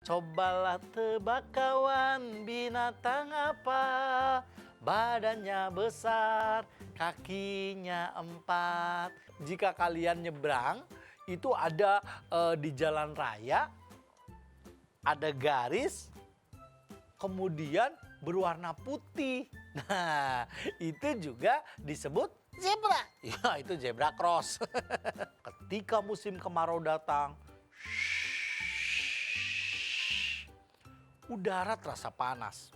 Cobalah tebak kawan, binatang apa? Badannya besar, kakinya 4. Jika kalian nyebrang, itu ada di jalan raya, ada garis, kemudian berwarna putih. Nah, itu juga disebut zebra. Ya, itu zebra cross. Ketika musim kemarau datang, udara terasa panas.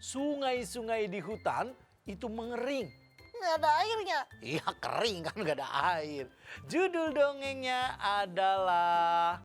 Sungai-sungai di hutan itu mengering. Nggak ada airnya. Iya, kering kan, nggak ada air. Judul dongengnya adalah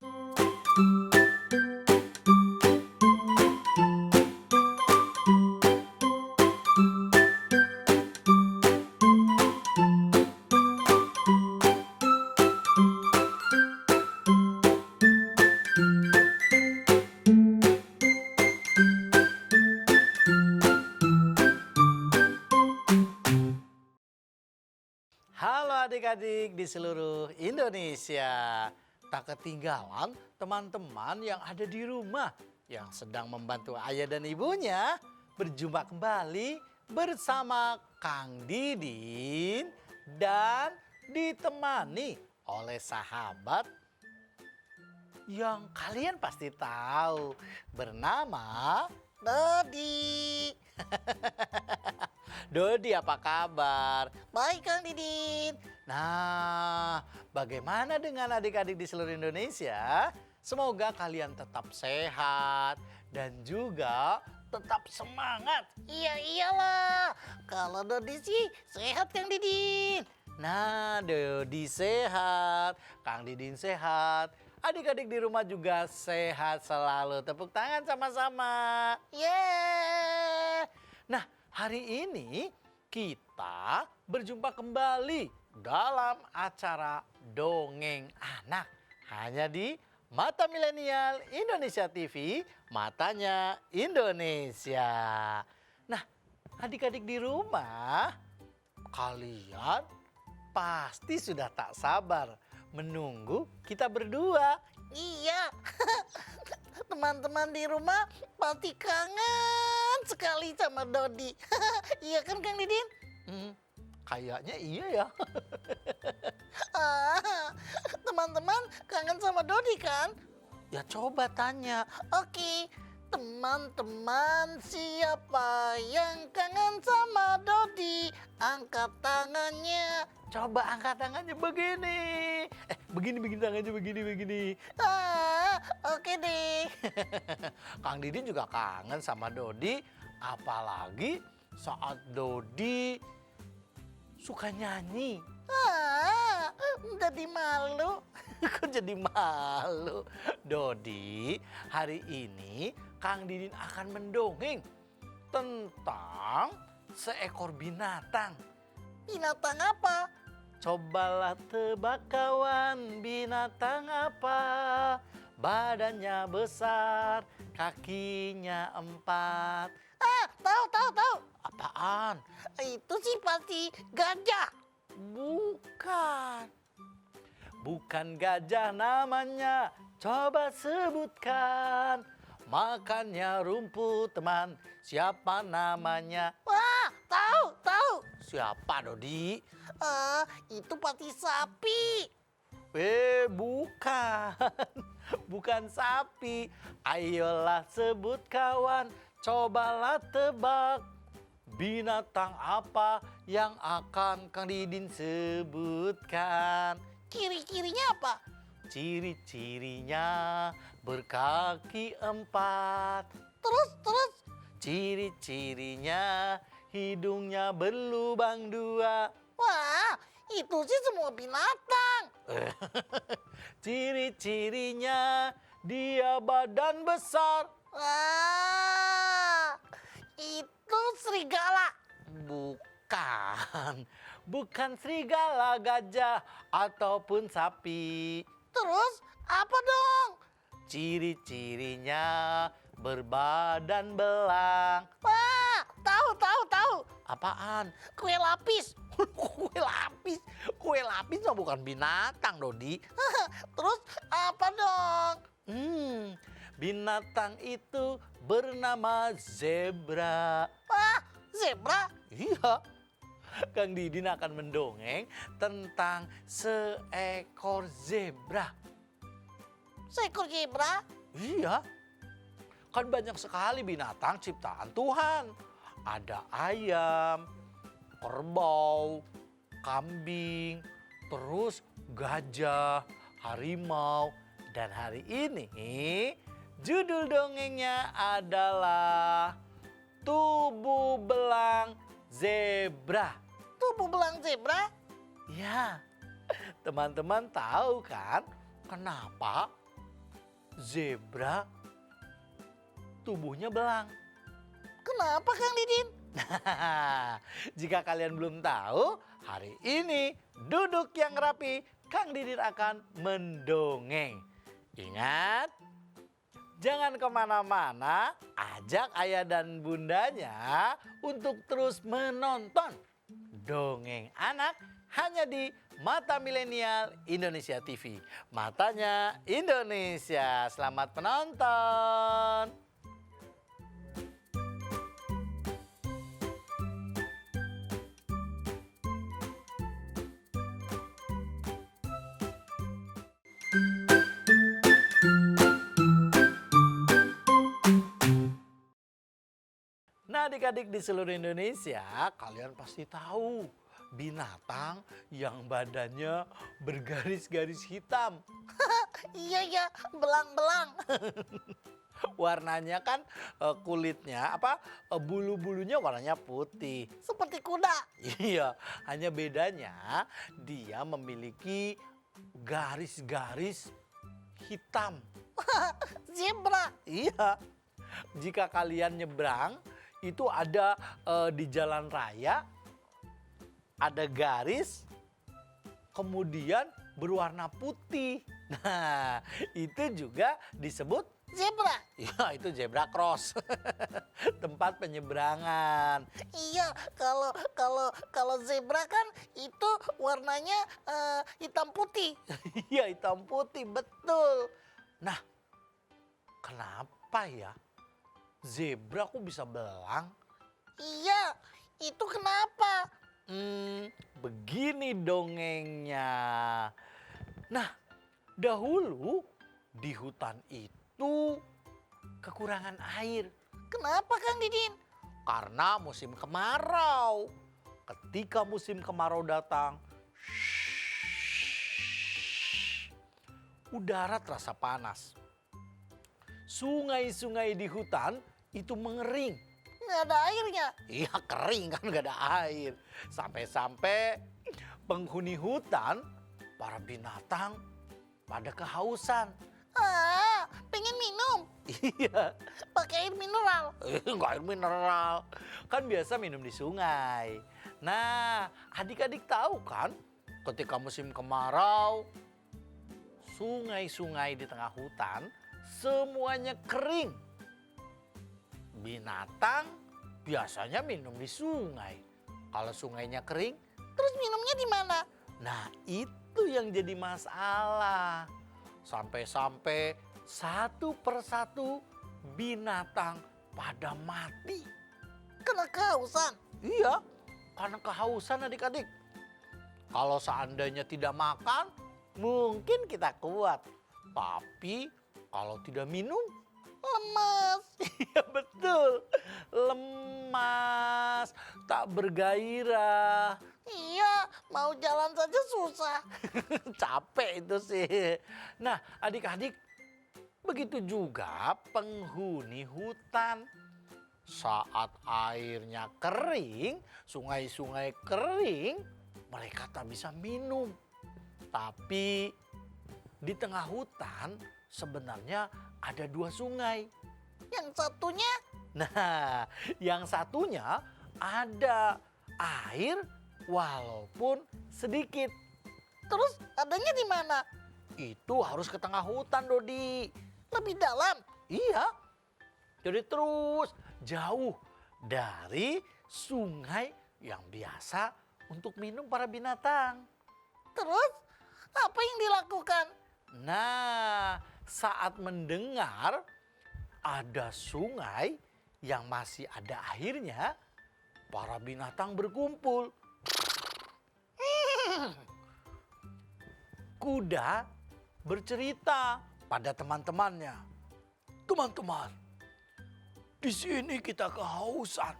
Halo adik-adik di seluruh Indonesia. Tak ketinggalan teman-teman yang ada di rumah yang sedang membantu ayah dan ibunya berjumpa kembali bersama Kang Didin dan ditemani oleh sahabat yang kalian pasti tahu bernama Dodi. Dodi. Apa kabar? Baik Kang Didin. Nah, bagaimana dengan adik-adik di seluruh Indonesia? Semoga kalian tetap sehat dan juga tetap semangat. Iya iyalah. Kalau Dodi sih sehat Kang Didin. Nah, Dodi sehat, Kang Didin sehat. Adik-adik di rumah juga sehat selalu. Tepuk tangan sama-sama. Yeay. Nah, hari ini kita berjumpa kembali dalam acara Dongeng Anak. Hanya di Mata Milenial Indonesia TV, matanya Indonesia. Nah, adik-adik di rumah, kalian pasti sudah tak sabar menunggu kita berdua. Iya. Teman-teman di rumah pasti kangen sekali sama Dodi. Iya kan Kang Didin? Kayaknya iya ya. Teman-teman kangen sama Dodi kan? Ya coba tanya. Oke, teman-teman siapa yang kangen sama Dodi? Angkat tangannya. Coba angkat tangannya begini. Begini tangannya begini. Oke deh. Kang Didin juga kangen sama Dodi. Apalagi saat Dodi suka nyanyi. Jadi malu. Kok jadi malu? Dodi, hari ini Kang Didin akan mendongeng tentang seekor binatang. Binatang apa? Cobalah tebak kawan, binatang apa? Badannya besar, kakinya 4. Tahu. Apaan? Itu sih pasti gajah. Bukan gajah namanya. Coba sebutkan. Makannya rumput teman. Siapa namanya? Wah, tahu. Siapa Dodi? Itu pasti sapi. Bukan. Bukan sapi. Ayolah sebut kawan. Cobalah tebak. Binatang apa yang akan Kang Didin sebutkan? Ciri-cirinya apa? Ciri-cirinya berkaki 4. Terus? Ciri-cirinya hidungnya berlubang 2. Wah, itu sih semua binatang. Ciri-cirinya dia badan besar. Wah, itu serigala. Bukan serigala, gajah, ataupun sapi. Terus apa dong? Ciri-cirinya berbadan belang. Wah, tahu. Apaan? Kue lapis. Kue lapis mah bukan binatang, Dodi. Terus apa dong? Binatang itu bernama zebra. Wah, zebra? Iya, Kang Didin akan mendongeng tentang seekor zebra. Seekor zebra? Iya, kan banyak sekali binatang ciptaan Tuhan. Ada ayam, kerbau, kambing, terus gajah, harimau. Dan hari ini judul dongengnya adalah Tubuh Belang Zebra. Tubuh belang zebra? Ya, teman-teman tahu kan kenapa zebra tubuhnya belang? Kenapa Kang Didin? Nah, jika kalian belum tahu, hari ini duduk yang rapi, Kang Didin akan mendongeng. Ingat, jangan kemana-mana, ajak ayah dan bundanya untuk terus menonton Dongeng Anak hanya di Mata Milenial Indonesia TV. Matanya Indonesia. Selamat menonton. Nah, adik-adik di seluruh Indonesia, kalian pasti tahu binatang yang badannya bergaris-garis hitam. Iya ya, belang-belang. Warnanya kan kulitnya bulu-bulunya warnanya putih. Seperti kuda. Iya, hanya bedanya dia memiliki garis-garis hitam. Zebra. Iya. Jika kalian nyebrang, itu ada di jalan raya, ada garis, kemudian berwarna putih. Nah, itu juga disebut Zebra. ya itu zebra cross. Tempat penyeberangan. Iya, kalau zebra kan itu warnanya hitam putih. Iya, hitam putih, betul. Nah, kenapa ya zebra kok bisa belang? Iya, itu kenapa? Begini dongengnya. Nah, dahulu di hutan itu kekurangan air Kenapa Kang Didin? karena musim kemarau. Ketika musim kemarau datang, udara terasa panas. Sungai-sungai di hutan itu mengering. Nggak ada airnya. Iya, kering kan, gak ada air. Sampai-sampai penghuni hutan, para binatang pada kehausan. Pengen minum. Iya, Pakai air mineral. nggak air mineral. Kan biasa minum di sungai. Nah, adik-adik tahu kan, ketika musim kemarau, sungai-sungai di tengah hutan semuanya kering. Binatang biasanya minum di sungai. Kalau sungainya kering, Terus minumnya di mana? nah itu yang jadi masalah. Sampai-sampai satu persatu binatang pada mati. Kena kehausan. Iya, karena kehausan adik-adik. Kalau seandainya tidak makan, mungkin kita kuat. Tapi kalau tidak minum, Lemes. iya betul, lemas, tak bergairah. Iya, mau jalan saja susah. Capek itu sih. Nah, adik-adik, begitu juga penghuni hutan. Saat airnya kering, sungai-sungai kering, mereka tak bisa minum. Tapi di tengah hutan sebenarnya ada dua sungai. Yang satunya Nah, yang satunya ada air walaupun sedikit. terus adanya di mana? Itu harus ke tengah hutan, Dodi. Lebih dalam. Iya. Jadi terus jauh dari sungai yang biasa untuk minum para binatang. Terus apa yang dilakukan? Nah, saat mendengar ada sungai yang masih ada airnya, para binatang berkumpul. Kuda bercerita pada teman-temannya, "Teman-teman, di sini kita kehausan.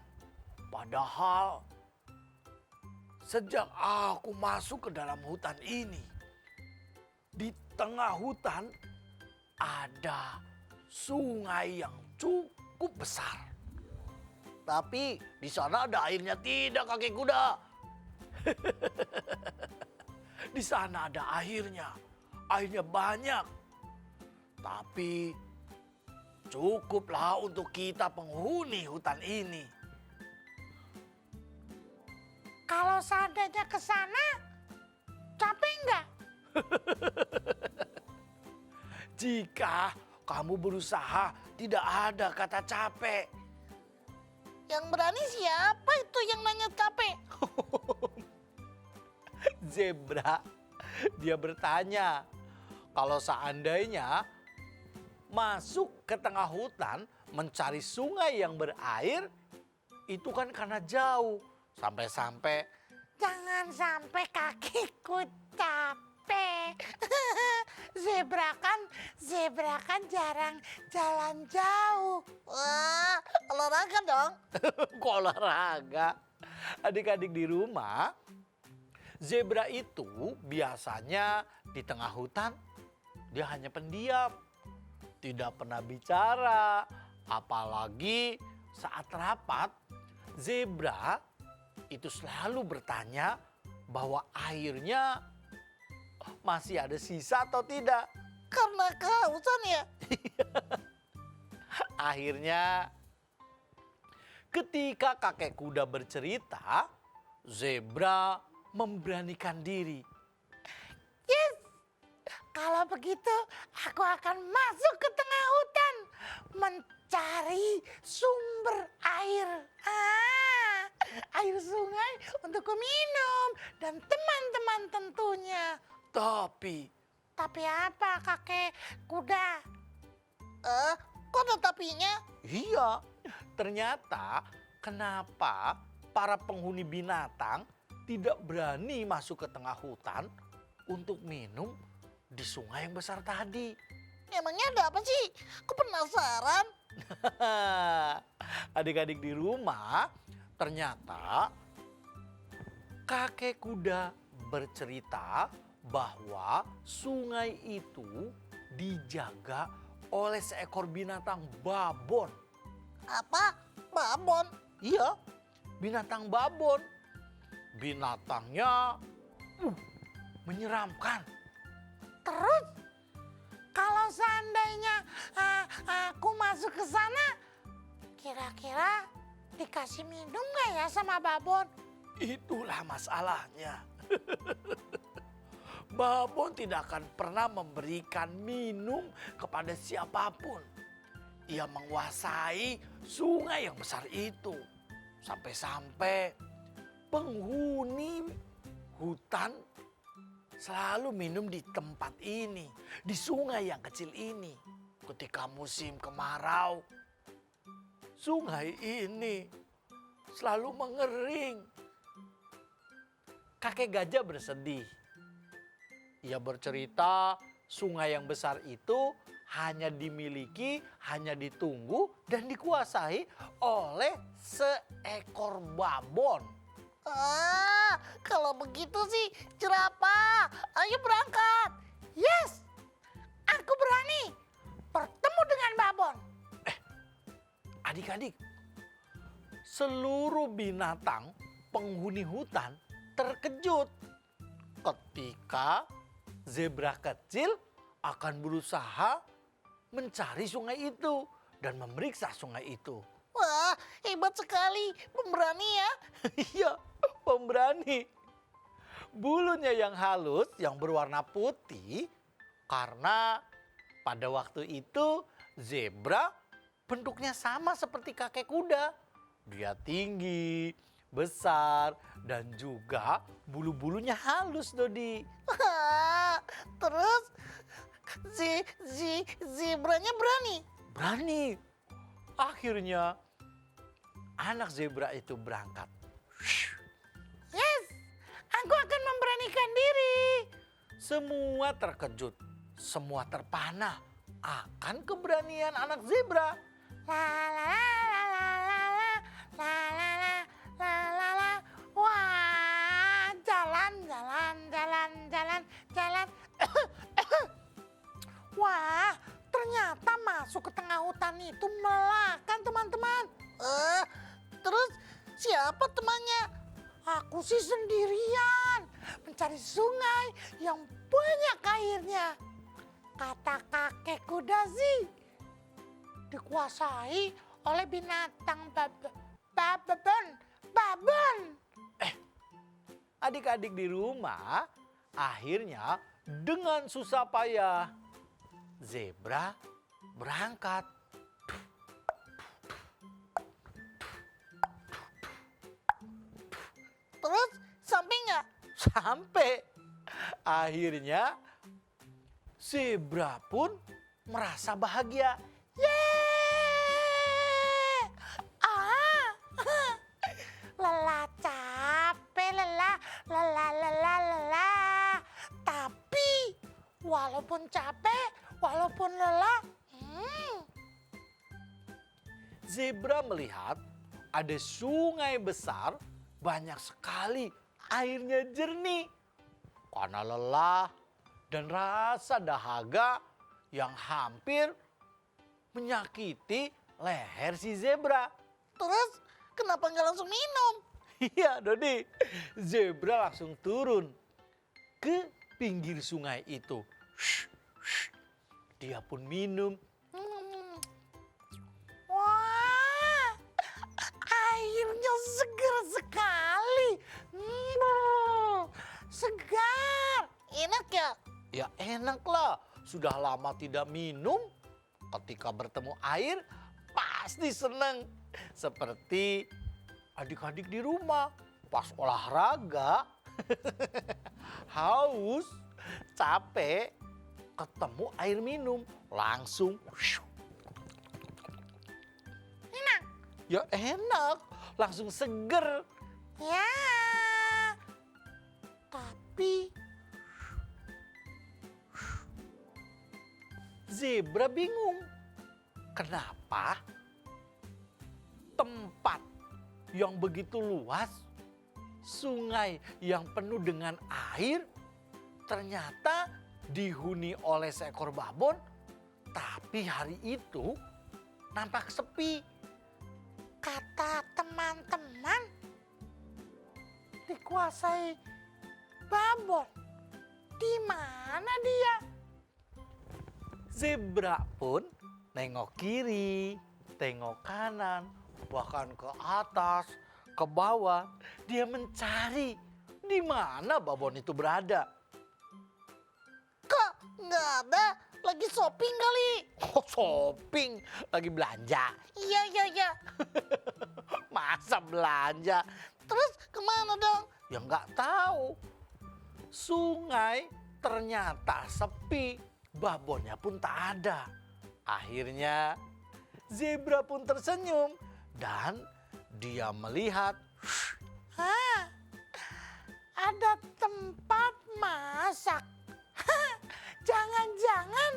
Padahal sejak aku masuk ke dalam hutan ini, di tengah hutan ada sungai yang cukup besar. Tapi di sana ada airnya tidak, kakek kuda. Di sana ada airnya banyak. Tapi cukuplah untuk kita penghuni hutan ini." Kalau seandainya ke sana, capek nggak? Jika kamu berusaha, tidak ada kata capek. Yang berani siapa itu yang nanya capek? Zebra, dia bertanya, kalau seandainya masuk ke tengah hutan mencari sungai yang berair, itu kan karena jauh. Sampai-sampai, Jangan sampai kakiku capek. Zebra kan jarang jalan jauh. Wah, olahraga dong. kok olahraga? Adik-adik di rumah, zebra itu biasanya di tengah hutan, dia hanya pendiam. Tidak pernah bicara, apalagi saat rapat, zebra itu selalu bertanya bahwa airnya masih ada sisa atau tidak. Karena kehausan ya. Akhirnya ketika kakek kuda bercerita, zebra memberanikan diri. Yes, kalau begitu aku akan masuk ke tengah hutan mencari sumber air. Air sungai untuk minum dan teman-teman tentunya. Tapi apa kakek kuda? Kok ada tapinya? iya, ternyata kenapa para penghuni binatang tidak berani masuk ke tengah hutan untuk minum di sungai yang besar tadi. Emangnya ada apa sih? Aku penasaran. Adik-adik di rumah, ternyata kakek kuda bercerita bahwa sungai itu dijaga oleh seekor binatang babon. Apa? Babon? Iya, binatang babon. Binatangnya menyeramkan. Terus kalau seandainya aku masuk ke sana, kira-kira dikasih minum nggak ya sama babon? Itulah masalahnya. Babon tidak akan pernah memberikan minum kepada siapapun. Ia menguasai sungai yang besar itu. Sampai-sampai penghuni hutan selalu minum di tempat ini, di sungai yang kecil ini. Ketika musim kemarau, sungai ini selalu mengering. Kakek gajah bersedih. Ia bercerita sungai yang besar itu hanya dimiliki, hanya ditunggu dan dikuasai oleh seekor babon. Kalau begitu sih jerapah. Ayo berangkat. Yes, aku berani bertemu dengan babon. Adik-adik, seluruh binatang penghuni hutan terkejut ketika zebra kecil akan berusaha mencari sungai itu dan memeriksa sungai itu. Wah, hebat sekali, pemberani ya. Iya, pemberani. Bulunya yang halus, yang berwarna putih, karena pada waktu itu zebra bentuknya sama seperti kakek kuda. Dia tinggi, besar, dan juga bulu-bulunya halus, Dodi. Terus zebranya berani. Berani, Akhirnya anak zebra itu berangkat. Yes, aku akan memberanikan diri. Semua terkejut, semua terpana akan keberanian anak zebra. La la la la la la la la la la la. Wah, jalan. Wah, ternyata masuk ke tengah hutan itu melelahkan, teman-teman. Terus siapa temannya? Aku sih sendirian mencari sungai yang banyak airnya. Kata kakek kuda sih dikuasai oleh binatang babon. Adik-adik di rumah akhirnya dengan susah payah zebra berangkat. Terus sampai nggak? Sampai akhirnya zebra pun merasa bahagia. Yeay! Lelah capek, lelah. Tapi walaupun capek, walaupun lelah, Zebra melihat ada sungai besar, banyak sekali airnya jernih. Karena lelah dan rasa dahaga yang hampir menyakiti leher si zebra. terus kenapa nggak langsung minum? Iya Dodi, zebra langsung turun ke pinggir sungai itu. Dia pun minum. Wah, airnya segar sekali. Segar. Enak ya? Ya enak lah, sudah lama tidak minum. Ketika bertemu air pasti senang. Seperti adik-adik di rumah pas olahraga, haus, capek, ketemu air minum, langsung. Enak. Ya enak, langsung seger. Ya. Tapi Zebra bingung. Kenapa tempat yang begitu luas, sungai yang penuh dengan air, ternyata dihuni oleh seekor babon, tapi hari itu nampak sepi. kata teman-teman dikuasai babon. Di mana dia? Zebra pun nengok kiri, tengok kanan, bahkan ke atas, ke bawah. Dia mencari di mana babon itu berada. Kok nggak ada? Lagi shopping kali? Oh, shopping, lagi belanja. Iya. Masa belanja? Terus kemana dong? Ya nggak tahu. Sungai ternyata sepi, babonnya pun tak ada. Akhirnya zebra pun tersenyum dan dia melihat Hah? Ada tempat masak. Jangan-jangan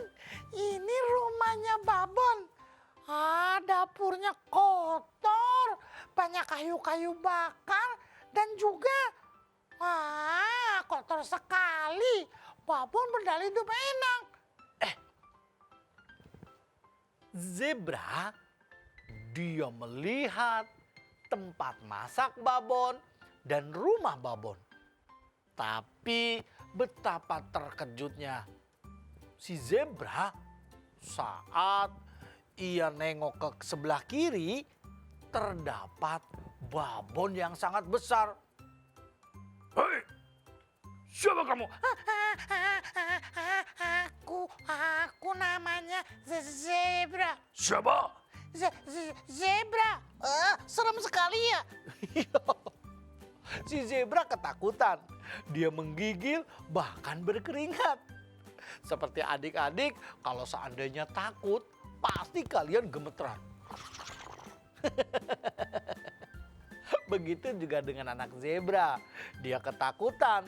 ini rumahnya babon. Dapurnya kotor, banyak kayu-kayu bakar dan juga kotor sekali. Babon berdalih hidup enak. zebra. Dia melihat tempat masak babon dan rumah babon. Tapi betapa terkejutnya si zebra saat ia nengok ke sebelah kiri, terdapat babon yang sangat besar. Hei, siapa kamu? Aku namanya Zebra. Siapa? Zebra. Serem sekali ya. Si zebra ketakutan. Dia menggigil bahkan berkeringat. Seperti adik-adik, kalau seandainya takut, pasti kalian gemeteran. Begitu juga dengan anak zebra. Dia ketakutan.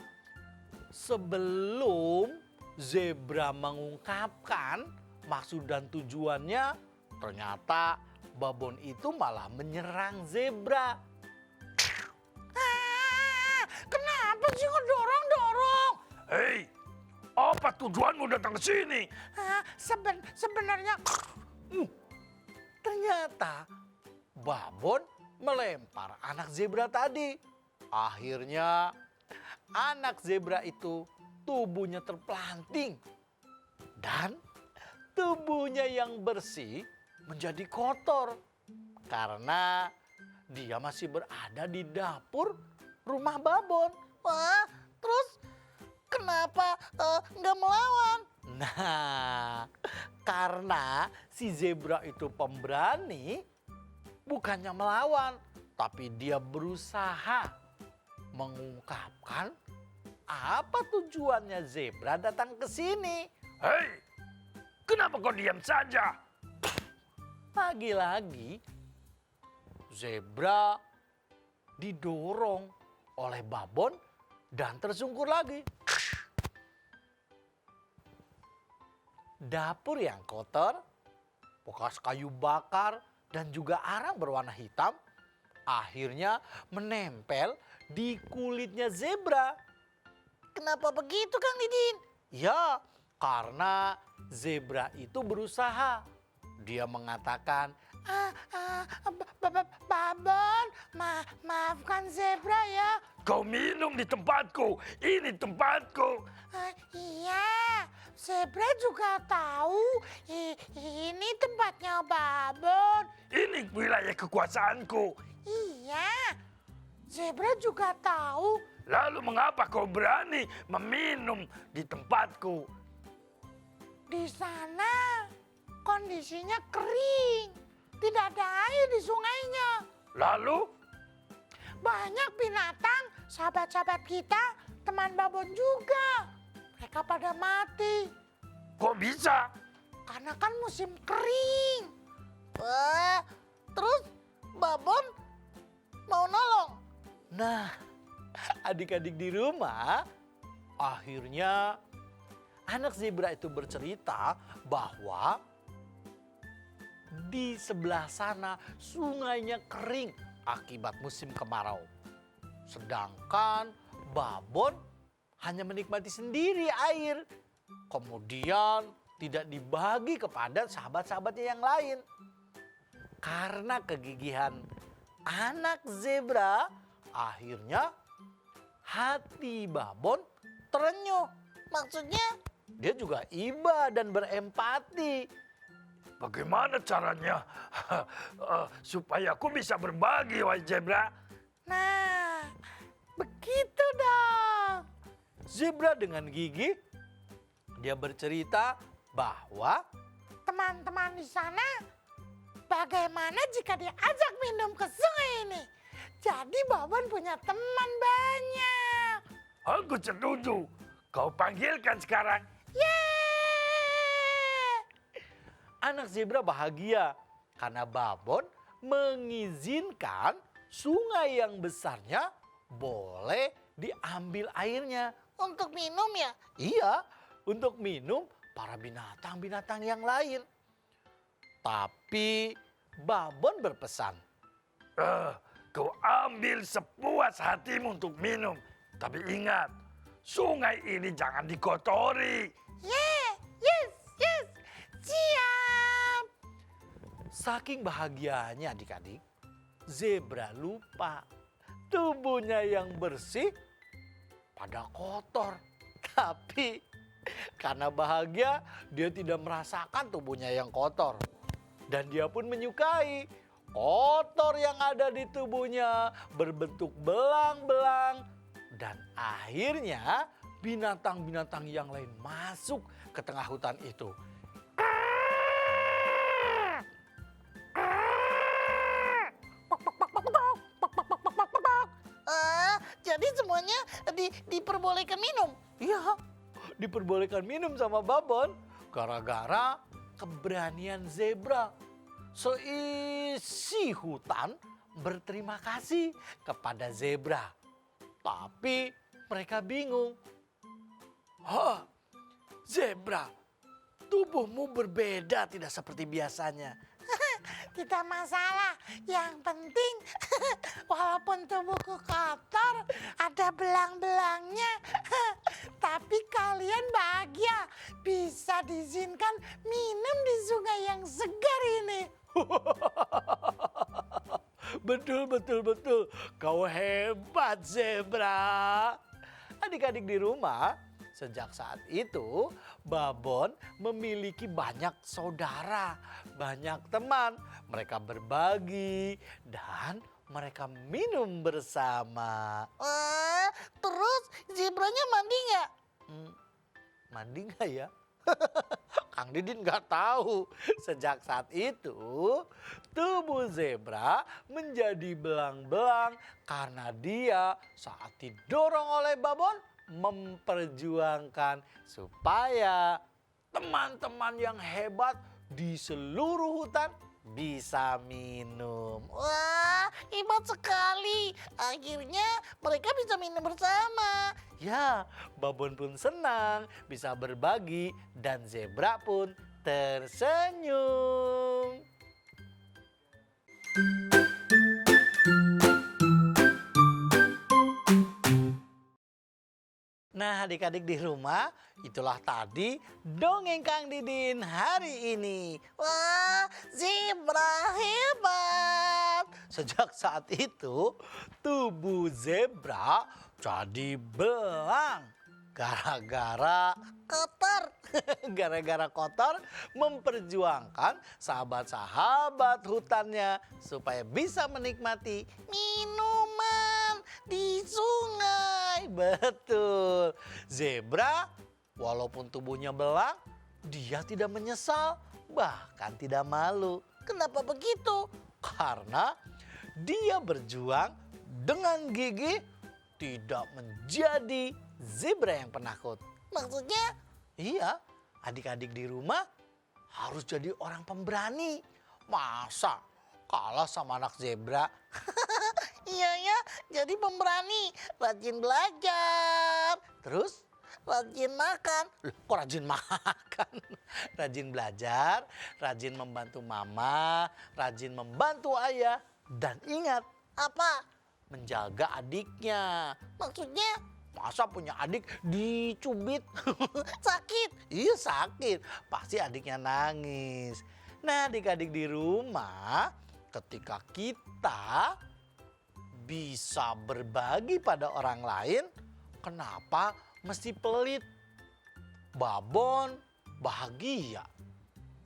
Sebelum zebra mengungkapkan maksud dan tujuannya, ternyata babon itu malah menyerang zebra. Kenapa sih kok dorong-dorong? Hei, apa tujuanmu datang ke sini? Sebenarnya Ternyata babon melempar anak zebra tadi. Akhirnya anak zebra itu tubuhnya terpelanting. Dan tubuhnya yang bersih menjadi kotor. Karena dia masih berada di dapur rumah babon. wah, terus kenapa nggak melawan? Nah, karena si zebra itu pemberani, bukannya melawan, tapi dia berusaha mengungkapkan apa tujuannya zebra datang ke sini. Hei, kenapa kau diam saja? Lagi-lagi, zebra didorong oleh babon dan tersungkur lagi. Dapur yang kotor, bekas kayu bakar, dan juga arang berwarna hitam akhirnya menempel di kulitnya zebra. Kenapa begitu, Kang Didin? Ya, karena zebra itu berusaha. Dia mengatakan, Babon, maafkan zebra ya. "Kau minum di tempatku, ini tempatku." Iya, zebra juga tahu ini tempatnya babon. Ini wilayah kekuasaanku. Iya, zebra juga tahu. Lalu mengapa kau berani meminum di tempatku? Di sana kondisinya kering, tidak ada air di sungainya. Lalu? Banyak binatang, sahabat-sahabat kita, teman babon juga. Mereka pada mati. Kok bisa? Karena kan musim kering. Wah, terus babon mau nolong. Nah, adik-adik di rumah, akhirnya anak zebra itu bercerita bahwa di sebelah sana sungainya kering akibat musim kemarau. Sedangkan babon hanya menikmati sendiri air. Kemudian tidak dibagi kepada sahabat-sahabatnya yang lain. Karena kegigihan anak zebra, akhirnya hati babon terenyuh. Maksudnya? Dia juga iba dan berempati. Bagaimana caranya supaya aku bisa berbagi, wahai zebra? Nah, begitu dong. Zebra dengan gigih, dia bercerita bahwa Teman-teman di sana, bagaimana jika diajak minum ke sungai ini? Jadi babon punya teman banyak. aku setuju. Kau panggilkan sekarang. Yeay! Anak zebra bahagia karena babon mengizinkan sungai yang besarnya boleh diambil airnya. Untuk minum ya? Iya, untuk minum para binatang-binatang yang lain. Tapi babon berpesan, kau ambil sepuas hatimu untuk minum. Tapi ingat, sungai ini jangan dikotori. Yes. Siap. Saking bahagianya adik-adik, zebra lupa tubuhnya yang bersih pada kotor. Tapi karena bahagia, dia tidak merasakan tubuhnya yang kotor. Dan dia pun menyukai kotor yang ada di tubuhnya berbentuk belang-belang. Dan akhirnya binatang-binatang yang lain masuk ke tengah hutan itu. Jadi semuanya diperbolehkan minum? Iya, diperbolehkan minum sama babon gara-gara keberanian zebra. seisi hutan berterima kasih kepada zebra. Tapi mereka bingung. Hah, zebra, tubuhmu berbeda tidak seperti biasanya. Tidak masalah, yang penting walaupun tubuhku kotor, ada belang-belangnya, tapi kalian bahagia bisa diizinkan minum di sungai yang segar ini. Betul. Kau hebat, zebra. Adik-adik di rumah, sejak saat itu Babon memiliki banyak saudara, banyak teman. Mereka berbagi dan mereka minum bersama. Terus zebranya mandi nggak? Mandi nggak ya? Kang Didin nggak tahu. Sejak saat itu, tubuh zebra menjadi belang-belang karena dia saat didorong oleh Babon memperjuangkan supaya teman-teman yang hebat di seluruh hutan bisa minum. Wah, hebat sekali. Akhirnya mereka bisa minum bersama. Ya, Babon pun senang bisa berbagi dan zebra pun tersenyum. Nah, adik-adik di rumah, itulah tadi dongeng Kang Didin hari ini. Wah, zebra hebat. Sejak saat itu, tubuh zebra jadi belang. Gara-gara Kotor. gara-gara kotor memperjuangkan sahabat-sahabat hutannya supaya bisa menikmati Minuman di sungai. Betul. Zebra walaupun tubuhnya belang, dia tidak menyesal, bahkan tidak malu. Kenapa begitu? Karena dia berjuang dengan gigih tidak menjadi zebra yang penakut. Maksudnya? Iya, adik-adik di rumah harus jadi orang pemberani. Masa kalah sama anak zebra? Iya ya, jadi pemberani. Rajin belajar. Terus? Rajin makan. Loh, kok rajin makan? Rajin belajar, rajin membantu mama, rajin membantu ayah. Dan ingat, Apa? menjaga adiknya. Maksudnya? Masa punya adik dicubit? Sakit. Iya sakit, pasti adiknya nangis. Nah, adik-adik di rumah, ketika kita bisa berbagi pada orang lain, kenapa mesti pelit? Babon bahagia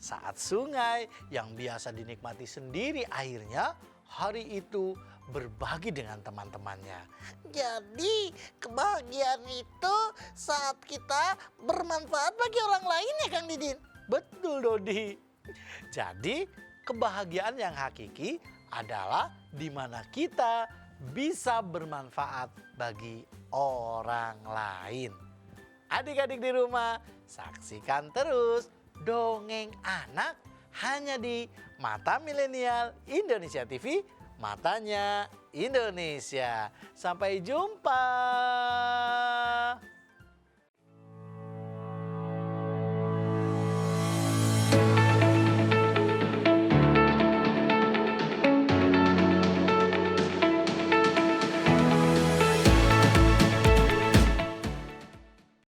saat sungai yang biasa dinikmati sendiri airnya, hari itu berbagi dengan teman-temannya. Jadi kebahagiaan itu saat kita bermanfaat bagi orang lain ya Kang Didin? Betul, Dodi. Jadi kebahagiaan yang hakiki adalah di mana kita bisa bermanfaat bagi orang lain. Adik-adik di rumah, saksikan terus Dongeng Anak hanya di Mata Milenial Indonesia TV, matanya Indonesia. Sampai jumpa.